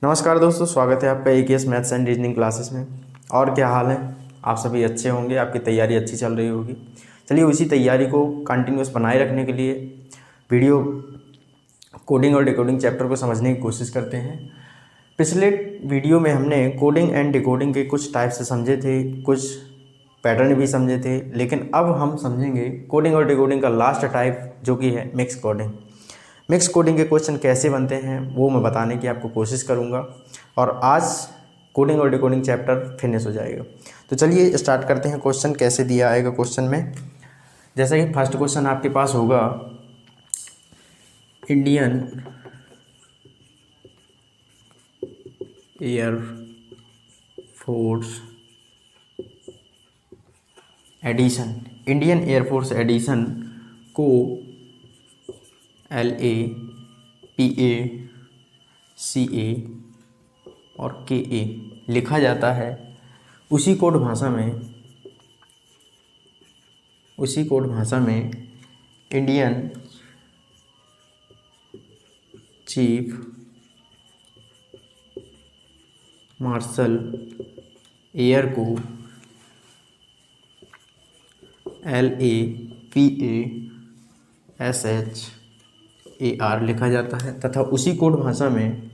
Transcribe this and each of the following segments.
नमस्कार दोस्तों, स्वागत है आपका AKS maths and reasoning classes में। और क्या हाल है? आप सभी अच्छे होंगे, आपकी तैयारी अच्छी चल रही होगी। चलिए उसी तैयारी को कंटिन्यूस बनाए रखने के लिए वीडियो कोडिंग और डिकोडिंग चैप्टर को समझने की कोशिश करते हैं। पिछले वीडियो में हमने कोडिंग एंड डिकोडिंग के कुछ टाइप्स से समझे थे, कुछ पैटर्न भी समझे थे, लेकिन अब हम समझेंगे कोडिंग और डिकोडिंग का लास्ट टाइप जो कि है मिक्स कोडिंग। मिक्स कोडिंग के क्वेश्चन कैसे बनते हैं वो मैं बताने की आपको कोशिश करूंगा और आज कोडिंग और डिकोडिंग चैप्टर फिनिश हो जाएगा। तो चलिए स्टार्ट करते हैं। क्वेश्चन कैसे दिया आएगा क्वेश्चन में, जैसा कि फर्स्ट क्वेश्चन आपके पास होगा, Indian air force edition, Indian air force edition को LA, PA, CA और KA लिखा जाता है उसी कोड भाषा में इंडियन चीफ मार्शल एयर को LA, PA, SHAR लिखा जाता है तथा उसी कोड भाषा में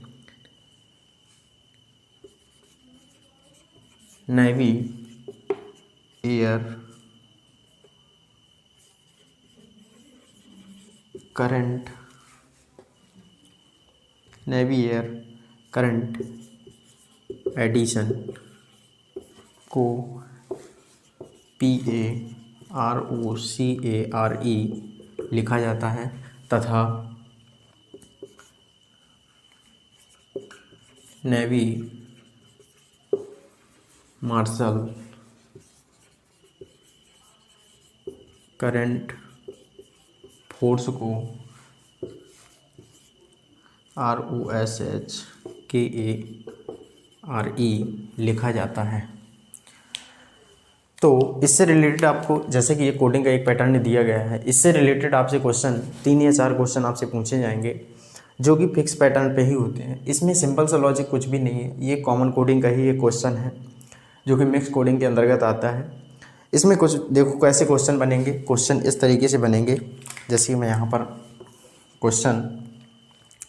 नेवी एयर करंट एडिशन को PAROCARE लिखा जाता है तथा नेवी मार्शल करंट फोर्स को ROSHKARE लिखा जाता है। तो इससे रिलेटेड आपको, जैसे कि ये कोडिंग का एक पैटर्न दिया गया है, इससे रिलेटेड आपसे क्वेश्चन 3 या 4 क्वेश्चन आपसे पूछे जाएंगे जो कि फिक्स पैटर्न पे ही होते हैं। इसमें सिंपल सा लॉजिक कुछ भी नहीं है, ये कॉमन कोडिंग का ही एक क्वेश्चन है जो कि मिक्स कोडिंग के अंतर्गत आता है। इसमें कुछ देखो कैसे क्वेश्चन बनेंगे। क्वेश्चन इस तरीके से बनेंगे, जैसे कि मैं यहाँ पर क्वेश्चन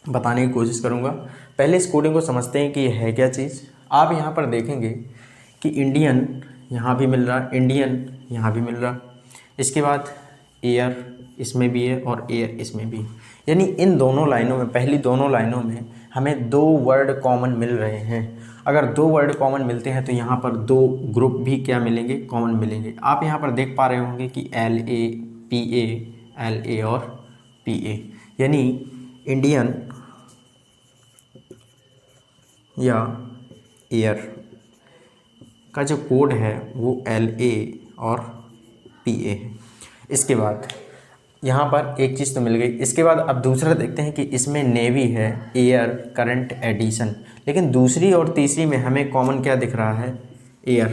बताने की कोशिश करूँगा। पहले इस कोडिंग को समझते हैं कि ये है क्या चीज़। आप यहाँ पर देखेंगे कि इंडियन यहाँ भी मिल रहा, इंडियन यहाँ भी मिल रहा, इसके बाद एयर इसमें भी है और एयर इसमें भी, यानी इन दोनों लाइनों में, पहली दोनों लाइनों में हमें 2 वर्ड कॉमन मिल रहे हैं। अगर 2 वर्ड कॉमन मिलते हैं तो यहाँ पर 2 ग्रुप भी क्या मिलेंगे, कॉमन मिलेंगे। आप यहाँ पर देख पा रहे होंगे कि LA, PA, LA और PA, यानी इंडियन या एयर का जो कोड है वो LA और PA है। इसके बाद यहाँ पर एक चीज़ तो मिल गई। इसके बाद अब दूसरा देखते हैं कि इसमें नेवी है, एयर करंट एडिशन, लेकिन दूसरी और तीसरी में हमें कॉमन क्या दिख रहा है, एयर।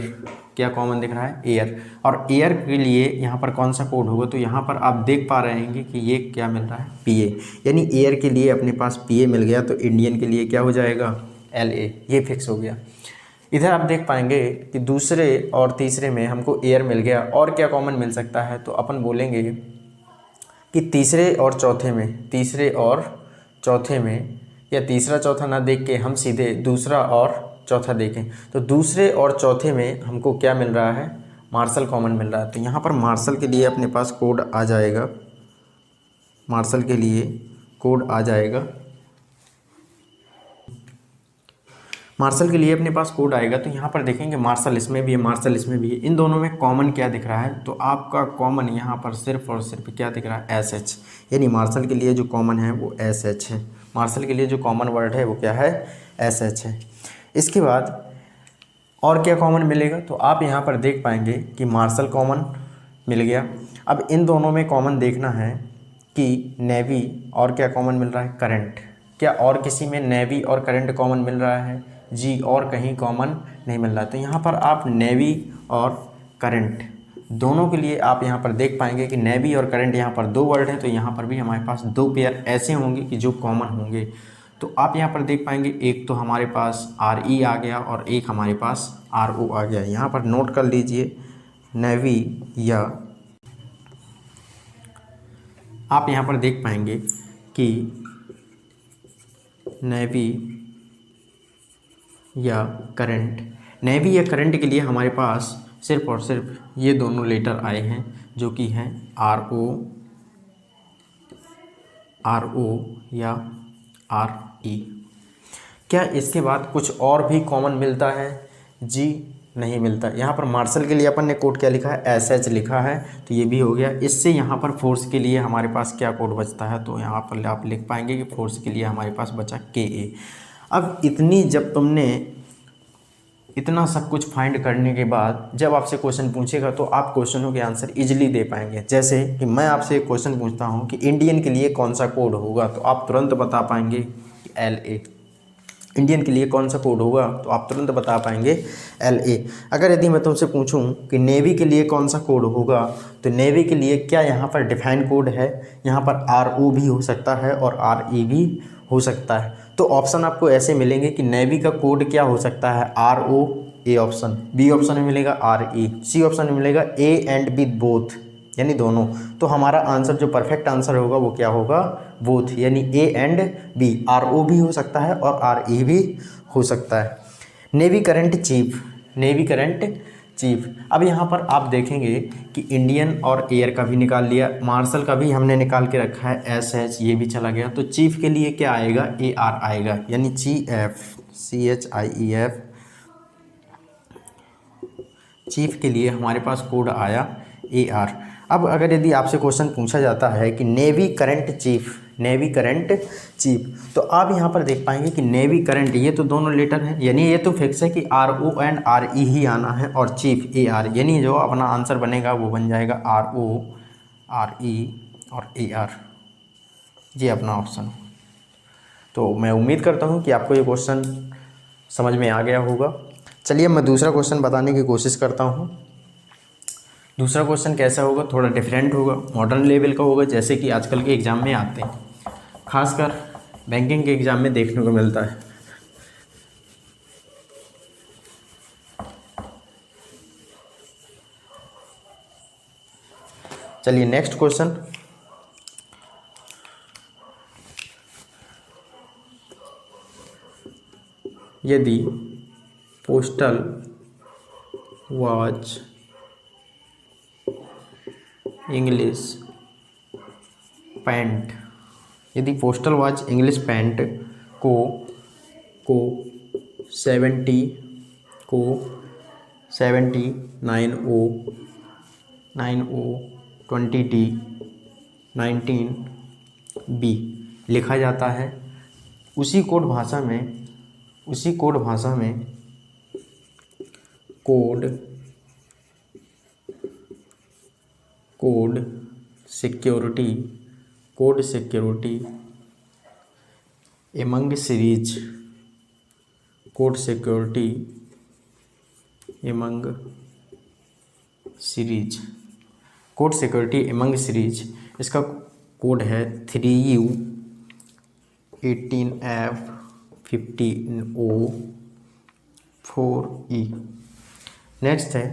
क्या कॉमन दिख रहा है, एयर। और एयर के लिए यहाँ पर कौन सा कोड होगा, तो यहाँ पर आप देख पा रहे हैं कि ये क्या मिल रहा है, PA, यानी एयर के लिए अपने पास PA मिल गया तो इंडियन के लिए क्या हो जाएगा, LA। ये फिक्स हो गया। इधर आप देख पाएंगे कि दूसरे और तीसरे में हमको एयर मिल गया, और क्या कॉमन मिल सकता है, तो अपन बोलेंगे कि तीसरे और चौथे में या तीसरा चौथा ना देख के हम सीधे दूसरा और चौथा देखें, तो दूसरे और चौथे में हमको क्या मिल रहा है, मार्शल कॉमन मिल रहा है। तो यहाँ पर मार्शल के लिए अपने पास कोड आ जाएगा, मार्शल के लिए कोड आ जाएगा, मार्शल के लिए अपने पास कोड आएगा। तो यहाँ पर देखेंगे मार्शल इसमें भी है, मार्शल इसमें भी है। इन दोनों में कॉमन क्या दिख रहा है, तो आपका कॉमन यहाँ पर सिर्फ और सिर्फ क्या दिख रहा है, SH, यानी मार्शल के लिए जो कॉमन है वो SH है। मार्शल के लिए जो कॉमन वर्ड है वो क्या है, SH है। इसके बाद और क्या कॉमन मिलेगा, तो आप यहाँ पर देख पाएंगे कि मार्शल कॉमन मिल गया। अब इन दोनों में कॉमन देखना है कि नेवी और क्या कॉमन मिल रहा है, करंट। क्या और किसी में नेवी और करंट कॉमन मिल रहा है, जी, और कहीं कॉमन नहीं मिल रहा। तो यहाँ पर आप नेवी और करंट दोनों के लिए आप यहाँ पर देख पाएंगे कि नेवी और करंट यहाँ पर 2 वर्ड हैं, तो यहाँ पर भी हमारे पास 2 पेयर ऐसे होंगे कि जो कॉमन होंगे। तो आप यहाँ पर देख पाएंगे एक तो हमारे पास RE आ गया और एक हमारे पास RO आ गया। यहाँ पर नोट कर लीजिए नेवी, या आप यहाँ पर देख पाएंगे कि नेवी या करंट, नेवी या करंट के लिए हमारे पास सिर्फ और सिर्फ ये दोनों लेटर आए हैं, जो कि हैं RO या RE। क्या इसके बाद कुछ और भी कॉमन मिलता है? जी नहीं मिलता। यहाँ पर मार्शल के लिए अपन ने कोड क्या लिखा है? SH लिखा है, तो ये भी हो गया। इससे यहाँ पर फोर्स के लिए हमारे पास क्या कोड बचता है? तो यहाँ पर आप लिख पाएंगे कि फोर्स के लिए हमारे पास बचा KA। अब जब तुमने इतना सब कुछ फाइंड करने के बाद जब आपसे क्वेश्चन पूछेगा तो आप क्वेश्चनों के आंसर इजीली दे पाएंगे। जैसे कि मैं आपसे एक क्वेश्चन पूछता हूँ कि इंडियन के लिए कौन सा कोड होगा, तो आप तुरंत बता पाएंगे कि LA। इंडियन के लिए कौन सा कोड होगा, तो आप तुरंत बता पाएंगे LA। अगर यदि मैं तुमसे पूछूं कि नेवी के लिए कौन सा कोड होगा, तो नेवी के लिए क्या यहाँ पर डिफाइन कोड है? यहाँ पर RO भी हो सकता है और RE भी हो सकता है। तो ऑप्शन आपको ऐसे मिलेंगे कि नेवी का कोड क्या हो सकता है? RO, A option, B option में मिलेगा RE, C ऑप्शन में मिलेगा A एंड B बोथ, यानी दोनों। तो हमारा आंसर जो परफेक्ट आंसर होगा वो क्या होगा? बोथ, यानी A एंड B। RO भी हो सकता है और RE भी हो सकता है। Navy current chief, navy current chief. अब यहाँ पर आप देखेंगे कि इंडियन और एयर का भी निकाल लिया, मार्शल का भी हमने निकाल के रखा है SH, ये भी चला गया। तो चीफ के लिए क्या आएगा? AR आएगा, यानी CHIEF। चीफ के लिए हमारे पास कोड आया AR। अब अगर यदि आपसे क्वेश्चन पूछा जाता है कि navy current chief, navy current chief, तो आप यहाँ पर देख पाएंगे कि नेवी करंट, ये तो दोनों लेटर हैं, यानी ये तो फिक्स है कि RO एंड RE ही आना है, और चीफ AR, यानी जो अपना आंसर बनेगा वो बन जाएगा RO, RE और AR, ये अपना ऑप्शन। तो मैं उम्मीद करता हूँ कि आपको ये क्वेश्चन समझ में आ गया होगा। चलिए मैं दूसरा क्वेश्चन बताने की कोशिश करता हूँ। दूसरा क्वेश्चन कैसा होगा? थोड़ा डिफरेंट होगा, मॉडर्न लेवल का होगा, जैसे कि आजकल के एग्ज़ाम में आते हैं, खासकर बैंकिंग के एग्ज़ाम में देखने को मिलता है। चलिए नेक्स्ट क्वेश्चन। यदि पोस्टल वॉच इंग्लिश पैंट, यदि पोस्टल वॉच इंग्लिश पैंट को 70 20D 19B लिखा जाता है, उसी कोड भाषा में code security among series, code security among series, इसका कोड है 3U 18F 15O 4E। Next है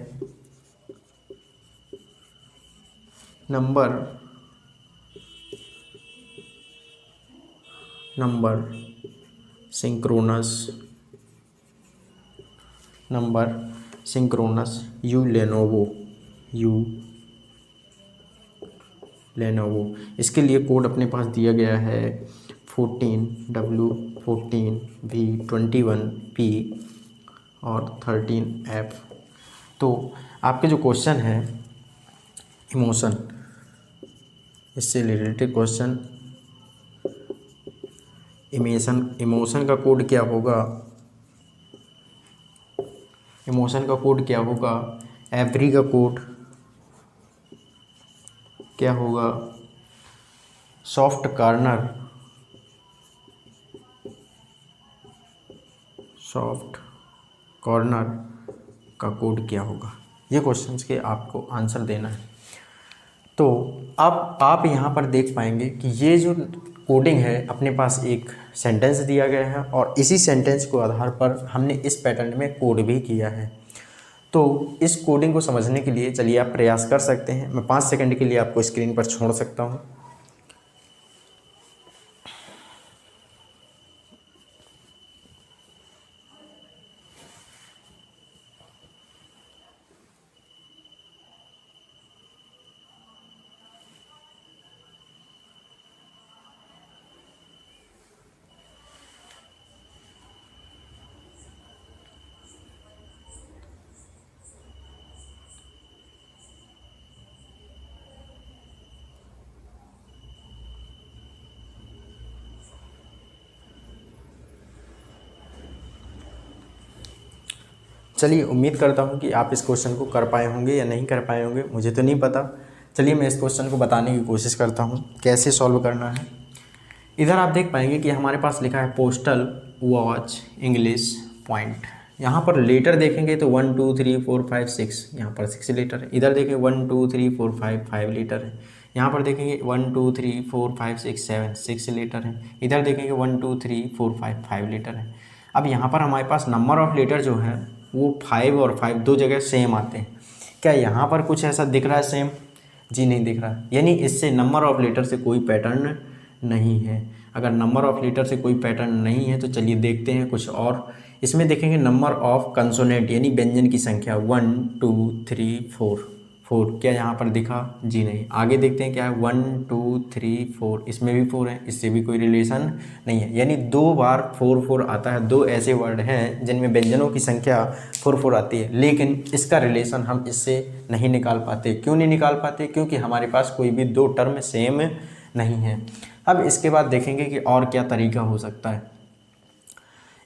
नंबर सिंक्रोनस यू लेनोवो। इसके लिए कोड अपने पास दिया गया है 14W 14V 21P और 13F। तो आपके जो क्वेश्चन है इमोशन, इससे रिलेटेड क्वेश्चन, इमोशन का कोड क्या होगा? एवरी का कोड क्या होगा? सॉफ्ट कॉर्नर का कोड क्या होगा? ये क्वेश्चंस के आपको आंसर देना है। तो अब आप यहाँ पर देख पाएंगे कि ये जो कोडिंग है अपने पास एक सेंटेंस दिया गया है और इसी सेंटेंस को आधार पर हमने इस पैटर्न में कोड भी किया है। तो इस कोडिंग को समझने के लिए चलिए आप प्रयास कर सकते हैं। मैं 5 सेकंड के लिए आपको स्क्रीन पर छोड़ सकता हूं। चलिए उम्मीद करता हूँ कि आप इस क्वेश्चन को कर पाए होंगे या नहीं कर पाए होंगे, मुझे तो नहीं पता। चलिए मैं इस क्वेश्चन को बताने की कोशिश करता हूँ कैसे सॉल्व करना है। इधर आप देख पाएंगे कि हमारे पास लिखा है पोस्टल वॉच इंग्लिश पॉइंट। यहाँ पर लेटर देखेंगे तो 1 2 3 4 5 6, यहाँ पर 6 लेटर है। इधर देखेंगे 1 2 3 4 5 लेटर है। यहाँ पर देखेंगे 1 2 3 4 5 6 7 6 लेटर है। इधर देखेंगे 1 2 3 4 5 लेटर है। अब यहाँ पर हमारे पास नंबर ऑफ लेटर जो है वो 5 और 5 दो जगह सेम आते हैं। क्या यहाँ पर कुछ ऐसा दिख रहा है सेम? जी नहीं दिख रहा, यानी इससे नंबर ऑफ लेटर से कोई पैटर्न नहीं है। अगर नंबर ऑफ लेटर से कोई पैटर्न नहीं है तो चलिए देखते हैं कुछ और। इसमें देखेंगे नंबर ऑफ कंसोनेंट यानी व्यंजन की संख्या 1 2 3 4। क्या यहाँ पर दिखा? जी नहीं। आगे देखते हैं क्या है 1 2 3 4, इसमें भी 4 है, इससे भी कोई रिलेशन नहीं है। यानी 2 बार 4 आता है। 2 ऐसे वर्ड हैं जिनमें व्यंजनों की संख्या 4 आती है, लेकिन इसका रिलेशन हम इससे नहीं निकाल पाते। क्यों नहीं निकाल पाते? क्योंकि हमारे पास कोई भी 2 टर्म सेम नहीं है। अब इसके बाद देखेंगे कि और क्या तरीका हो सकता है।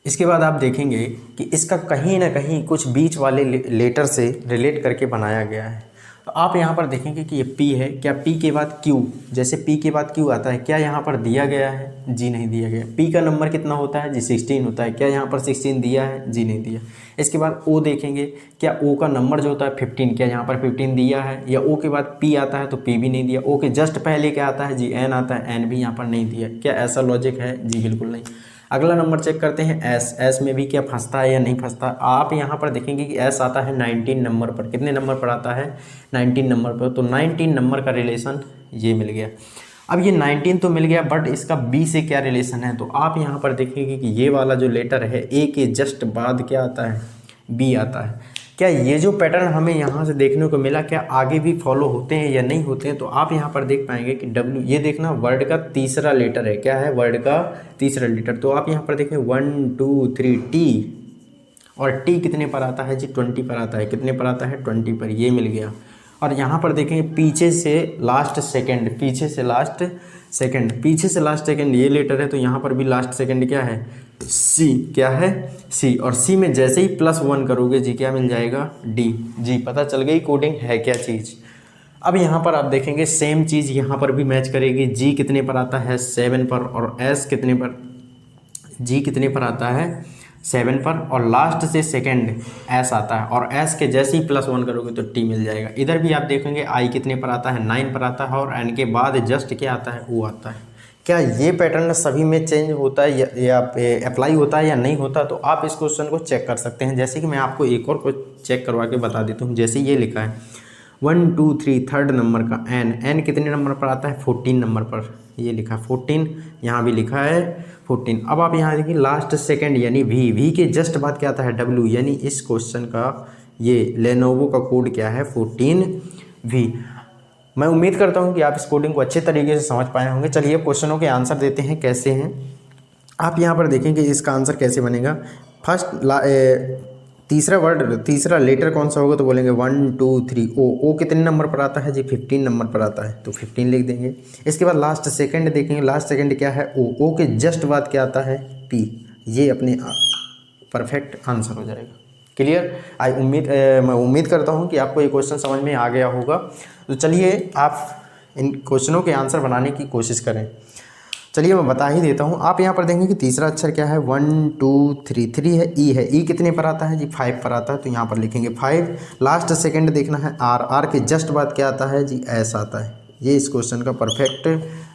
इसके बाद आप देखेंगे कि इसका कहीं ना कहीं कुछ बीच वाले लेटर से रिलेट करके बनाया गया है। तो आप यहाँ पर देखेंगे कि ये P है। क्या P के बाद Q, जैसे P के बाद Q आता है, क्या यहाँ पर दिया गया है? जी नहीं दिया गया। P का नंबर कितना होता है? जी 16 होता है। क्या यहाँ पर 16 दिया है? जी नहीं दिया। इसके बाद O देखेंगे, क्या O का नंबर जो होता है 15, क्या यहाँ पर 15 दिया है? या O के बाद P आता है तो P भी नहीं दिया। O के जस्ट पहले क्या आता है? जी N आता है, N भी यहाँ पर नहीं दिया। क्या ऐसा लॉजिक है? जी बिल्कुल नहीं। अगला नंबर चेक करते हैं S में भी क्या फंसता है या नहीं फंसता। आप यहाँ पर देखेंगे कि S आता है 19 नंबर पर। कितने नंबर पर आता है? 19 नंबर पर। तो 19 नंबर का रिलेशन ये मिल गया। अब ये 19 तो मिल गया, बट इसका B से क्या रिलेशन है? तो आप यहाँ पर देखेंगे कि ये वाला जो लेटर है A के जस्ट बाद क्या आता है? B आता है। क्या ये जो पैटर्न हमें यहाँ से देखने को मिला, क्या आगे भी फॉलो होते हैं या नहीं होते हैं? तो आप यहाँ पर देख पाएंगे कि W, ये देखना वर्ड का तीसरा लेटर है। क्या है? वर्ड का तीसरा लेटर। तो आप यहाँ पर देखें 1 2 3 T, और T कितने पर आता है? जी 20 पर आता है। कितने पर आता है? 20 पर। ये मिल गया। और यहाँ पर देखेंगे पीछे से लास्ट सेकंड, पीछे से लास्ट सेकंड ये लेटर है। तो यहाँ पर भी लास्ट सेकंड क्या है? C। क्या है? C। और C में जैसे ही +1 करोगे जी क्या मिल जाएगा? D। जी पता चल गई कोडिंग है क्या चीज़। अब यहाँ पर आप देखेंगे सेम चीज़ यहाँ पर भी मैच करेगी। G कितने पर आता है? 7 पर। और S कितने पर? G कितने पर आता है? 7 पर। और लास्ट से सेकंड S आता है, और S के जैसे ही +1 करोगे तो T मिल जाएगा। इधर भी आप देखेंगे I कितने पर आता है? 9 पर आता है, और N के बाद जस्ट क्या आता है? O आता है। क्या ये पैटर्न सभी में चेंज होता है या अप्लाई होता है या नहीं होता? तो आप इस क्वेश्चन को चेक कर सकते हैं। जैसे कि मैं आपको एक और को चेक करवा के बता देता हूँ। जैसे ये लिखा है 1 2 3 थर्ड नंबर का N कितने नंबर पर आता है? 14 नंबर पर। ये लिखा 14, यहाँ भी लिखा है 14। अब आप यहाँ देखिए लास्ट सेकंड यानी V के जस्ट बाद क्या आता है? W, यानी इस क्वेश्चन का ये लेनोवो का कोड क्या है? 14V। मैं उम्मीद करता हूँ कि आप इस कोडिंग को अच्छे तरीके से समझ पाए होंगे। चलिए क्वेश्चनों के आंसर देते हैं कैसे हैं। आप यहाँ पर देखेंगे इसका आंसर कैसे बनेगा। तीसरा लेटर कौन सा होगा? तो बोलेंगे 1 2 3 O कितने नंबर पर आता है? जी 15 नंबर पर आता है, तो 15 लिख देंगे। इसके बाद लास्ट सेकंड देखेंगे, लास्ट सेकंड क्या है? O के जस्ट बाद क्या आता है? P। ये अपने परफेक्ट आंसर हो जाएगा। क्लियर? मैं उम्मीद करता हूँ कि आपको ये क्वेश्चन समझ में आ गया होगा। तो चलिए आप इन क्वेश्चनों के आंसर बनाने की कोशिश करें। चलिए मैं बता ही देता हूँ। आप यहाँ पर देखेंगे कि तीसरा अक्षर क्या है? 1 2 3 3 है, E है। E कितने पर आता है? जी 5 पर आता है, तो यहाँ पर लिखेंगे 5। लास्ट सेकंड देखना है R के जस्ट बाद क्या आता है? जी S आता है। ये इस क्वेश्चन का परफेक्ट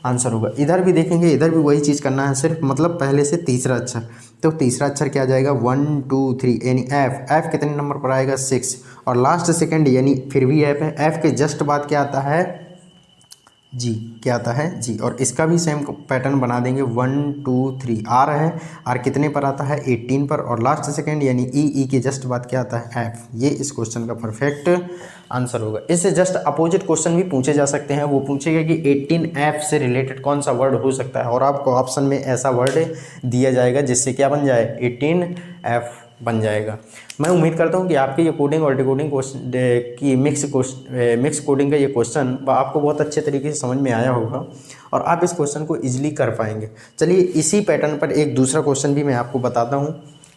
आंसर होगा। इधर भी देखेंगे, इधर भी वही चीज़ करना है, सिर्फ मतलब पहले से तीसरा अक्षर। तो तीसरा अक्षर क्या आ जाएगा 1 2 3 यानी एफ। एफ कितने नंबर पर आएगा 6 और लास्ट सेकंड यानी फिर भी एफ है। एफ के जस्ट बाद क्या आता है जी, क्या आता है जी। और इसका भी सेम पैटर्न बना देंगे 1 2 3। आर है, आर कितने पर आता है 18 पर और लास्ट सेकंड यानी ई के जस्ट बाद क्या आता है एफ। ये इस क्वेश्चन का परफेक्ट आंसर होगा। इससे जस्ट अपोजिट क्वेश्चन भी पूछे जा सकते हैं। वो पूछेगा कि 18F से रिलेटेड कौन सा वर्ड हो सकता है और आपको ऑप्शन में ऐसा वर्ड दिया जाएगा जिससे क्या बन जाए 18F बन जाएगा। मैं उम्मीद करता हूं कि आपके ये कोडिंग और डिकोडिंग क्वेश्चन की मिक्स कोडिंग का ये क्वेश्चन आपको बहुत अच्छे तरीके से समझ में आया होगा और आप इस क्वेश्चन को इजीली कर पाएंगे। चलिए इसी पैटर्न पर एक दूसरा क्वेश्चन भी मैं आपको बताता हूं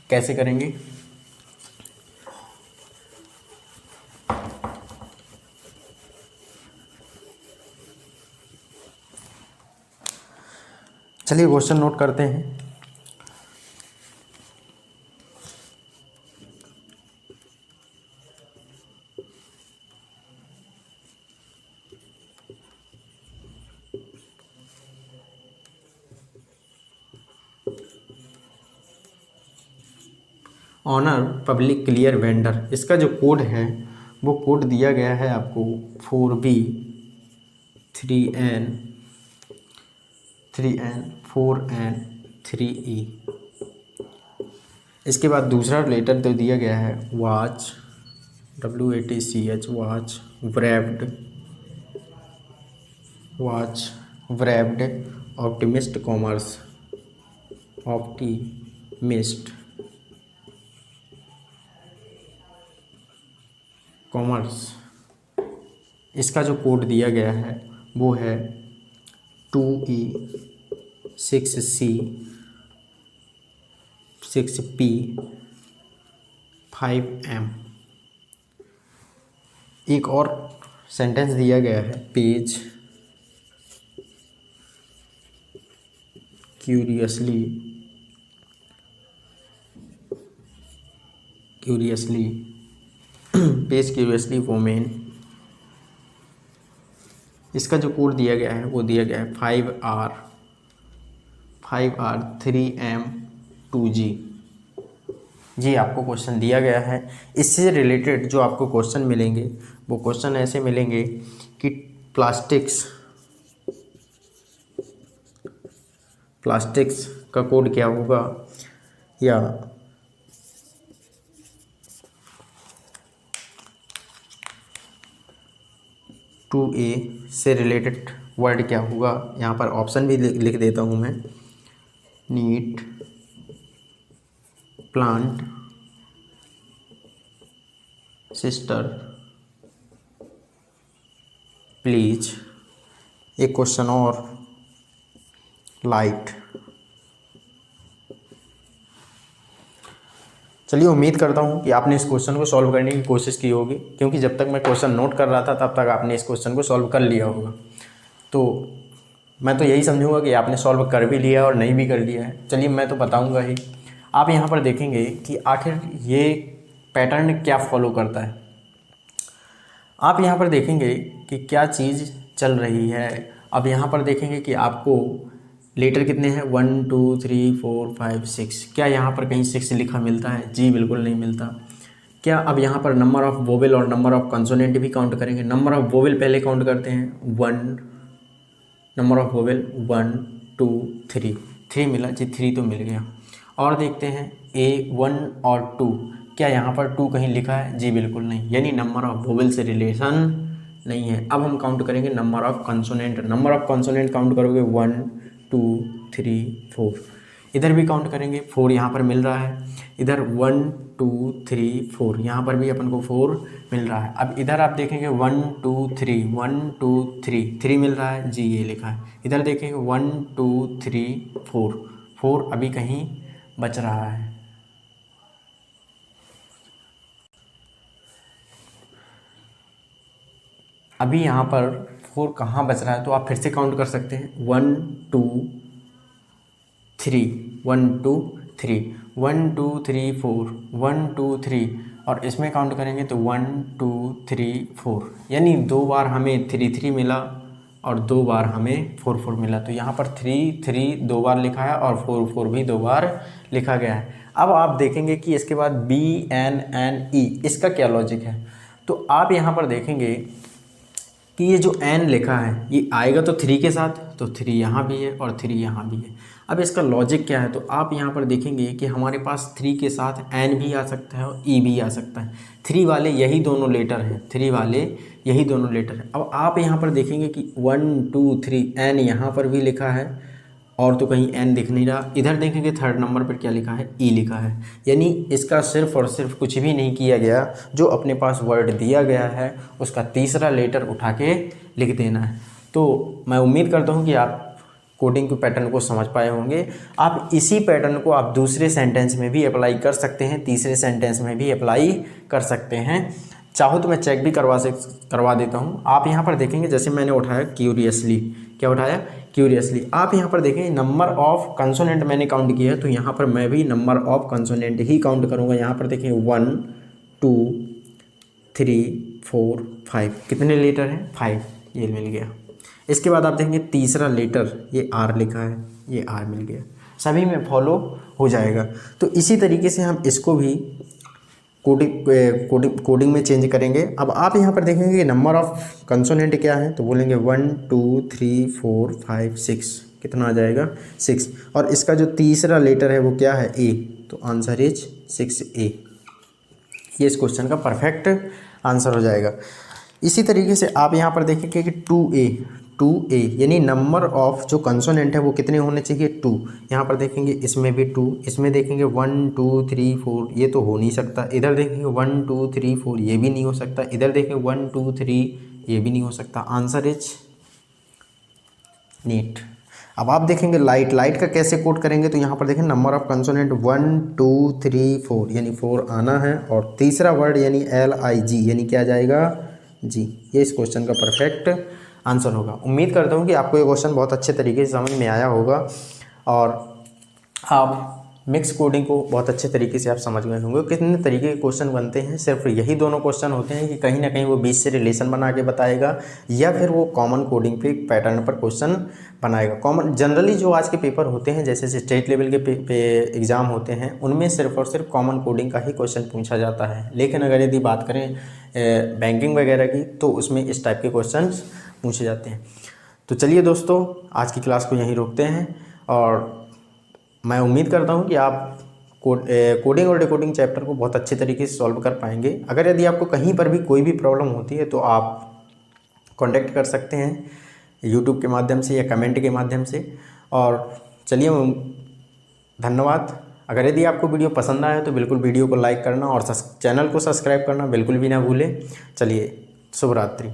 कैसे करेंगे। चलिए क्वेश्चन नोट करते हैं। ऑनर पब्लिक क्लियर वेंडर, इसका जो कोड है वो कोड दिया गया है आपको 4B 3N 4N 3E। इसके बाद दूसरा लेटर तो दिया गया है watch WATCH watch wrapped optimist commerce. इसका जो कोड दिया गया है वो है 2E 6C 6P 5M। एक और सेंटेंस दिया गया है पेज क्यूरियसली वोमेन। इसका जो कोड दिया गया है वो दिया गया है 5R 3M 2G। जी आपको क्वेश्चन दिया गया है। इससे रिलेटेड जो आपको क्वेश्चन मिलेंगे वो क्वेश्चन ऐसे मिलेंगे कि प्लास्टिक्स का कोड क्या होगा, या टू ए से रिलेटेड वर्ड क्या होगा। यहाँ पर ऑप्शन भी लिख देता हूँ मैं, नीट प्लांट सिस्टर प्लीज। एक क्वेश्चन और लाइट। चलिए उम्मीद करता हूँ कि आपने इस क्वेश्चन को सॉल्व करने की कोशिश की होगी, क्योंकि जब तक मैं क्वेश्चन नोट कर रहा था तब तक आपने इस क्वेश्चन को सॉल्व कर लिया होगा। तो मैं तो यही समझूंगा कि आपने सॉल्व कर भी लिया और नहीं भी कर लिया है। चलिए मैं तो बताऊंगा ही। आप यहाँ पर देखेंगे कि आखिर ये पैटर्न क्या फॉलो करता है। आप यहाँ पर देखेंगे कि क्या चीज़ चल रही है। अब यहाँ पर देखेंगे कि आपको लेटर कितने हैं 1 2 3 4 5 6। क्या यहाँ पर कहीं 6 लिखा मिलता है? जी बिल्कुल नहीं मिलता। क्या अब यहाँ पर नंबर ऑफ़ वोवेल और नंबर ऑफ़ कंसोनेंट भी काउंट करेंगे? नंबर ऑफ़ वोवेल पहले काउंट करते हैं 1, नंबर ऑफ़ वोवेल 1 2 3 मिला जी, 3 तो मिल गया। और देखते हैं A1 और 2, क्या यहाँ पर 2 कहीं लिखा है? जी बिल्कुल नहीं, यानी नंबर ऑफ़ वोवेल से रिलेशन नहीं है। अब हम काउंट करेंगे number of consonant. Number of consonant count करोगे 1 2 3 4। इधर भी काउंट करेंगे 4 यहाँ पर मिल रहा है। इधर 1 2 3 4 यहाँ पर भी अपन को 4 मिल रहा है। अब इधर आप देखेंगे 1 2 3 1 2 3 मिल रहा है जी, ये लिखा है। इधर देखेंगे 1 2 3 4 अभी कहीं बच रहा है। अभी यहाँ पर 4 कहाँ बच रहा है, तो आप फिर से काउंट कर सकते हैं 1 2 3 1 2 3 1 2 3 4 1 2 3 और इसमें काउंट करेंगे तो 1 2 3 4, यानी 2 बार हमें 3 3 मिला, और 2 बार हमें 4 4 मिला। तो यहाँ पर 3 3 2 बार लिखा है और 4 4 भी 2 बार लिखा गया है। अब आप देखेंगे कि इसके बाद BNNE इसका क्या लॉजिक है। तो आप यहाँ पर देखेंगे कि ये जो n लिखा है ये आएगा तो 3 के साथ, तो 3 यहाँ भी है और 3 यहाँ भी है। अब इसका लॉजिक क्या है, तो आप यहाँ पर देखेंगे कि हमारे पास 3 के साथ n भी आ सकता है और e भी आ सकता है। 3 वाले यही दोनों लेटर हैं, 3 वाले यही दोनों लेटर हैं। अब आप यहाँ पर देखेंगे कि 1 2 3 n यहाँ पर भी लिखा है और तो कहीं n दिख नहीं रहा। इधर देखेंगे थर्ड नंबर पर क्या लिखा है, e लिखा है। यानी इसका सिर्फ और सिर्फ कुछ भी नहीं किया गया, जो अपने पास वर्ड दिया गया है उसका तीसरा लेटर उठा के लिख देना है। तो मैं उम्मीद करता हूँ कि आप कोडिंग के पैटर्न को समझ पाए होंगे। आप इसी पैटर्न को आप दूसरे सेंटेंस में भी अप्लाई कर सकते हैं, तीसरे सेंटेंस में भी अप्लाई कर सकते हैं। चाहो तो मैं चेक भी करवा देता हूँ। आप यहाँ पर देखेंगे जैसे मैंने उठाया क्यूरियसली, क्या उठाया, क्यूरियसली। आप यहाँ पर देखेंगे नंबर ऑफ कंसोनेंट मैंने काउंट किया है, तो यहाँ पर मैं भी number of consonant he count करूँगा। यहाँ पर देखेंगे 1 2 3 4 5, कितने लेटर हैं, 5, ये मिल गया। इसके बाद आप देखेंगे तीसरा लेटर ये R लिखा है, ये R मिल गया। सभी में फॉलो हो जाएगा। तो इसी तरीके से हम इसको भी कोडिंग में चेंज करेंगे। अब आप यहाँ पर देखेंगे कि नंबर ऑफ कंसोनेंट क्या है, तो बोलेंगे 1 2 3 4 5 6, कितना आ जाएगा, 6। और इसका जो तीसरा लेटर है वो क्या है, A, तो आंसर इज 6A। ये इस क्वेश्चन का परफेक्ट आंसर हो जाएगा। इसी तरीके से आप यहाँ पर देखेंगे कि 2A यानी नंबर ऑफ जो कंसोनेंट है वो कितने होने चाहिए, 2। यहाँ पर देखेंगे इसमें भी 2, इसमें देखेंगे 1 2 3 4, ये तो हो नहीं सकता। इधर देखेंगे 1 2 3 4, ये भी नहीं हो सकता। इधर देखेंगे 1 2 3, ये भी नहीं हो सकता। Answer is neat. अब आप देखेंगे लाइट का कैसे कोड करेंगे, तो यहाँ पर देखें नंबर ऑफ कंसोनेंट 1 2 3 4 यानी 4 आना है और तीसरा वर्ड यानी LIG यानी क्या जाएगा, जी। ये इस क्वेश्चन का परफेक्ट आंसर होगा। उम्मीद करता हूँ कि आपको ये क्वेश्चन बहुत अच्छे तरीके से समझ में आया होगा और आप मिक्स कोडिंग को बहुत अच्छे तरीके से आप समझ गए होंगे। कितने तरीके के क्वेश्चन बनते हैं, सिर्फ यही दोनों क्वेश्चन होते हैं कि कहीं ना कहीं वो बीच से रिलेशन बना के बताएगा या फिर वो कॉमन कोडिंग पे पैटर्न पर क्वेश्चन बनाएगा। कॉमन जनरली जो आज के पेपर होते हैं, जैसे स्टेट लेवल के एग्ज़ाम होते हैं, उनमें सिर्फ और सिर्फ कॉमन कोडिंग का ही क्वेश्चन पूछा जाता है। लेकिन अगर यदि बात करें बैंकिंग वगैरह की, तो उसमें इस टाइप के क्वेश्चन पूछे जाते हैं। तो चलिए दोस्तों, आज की क्लास को यहीं रोकते हैं और मैं उम्मीद करता हूं कि आप कोडिंग और डिकोडिंग चैप्टर को बहुत अच्छे तरीके से सॉल्व कर पाएंगे। अगर यदि आपको कहीं पर भी कोई भी प्रॉब्लम होती है तो आप कांटेक्ट कर सकते हैं यूट्यूब के माध्यम से या कमेंट के माध्यम से। और चलिए, धन्यवाद। अगर यदि आपको वीडियो पसंद आया तो बिल्कुल वीडियो को लाइक करना और चैनल को सब्सक्राइब करना बिल्कुल भी ना भूलें। चलिए, शुभ रात्रि।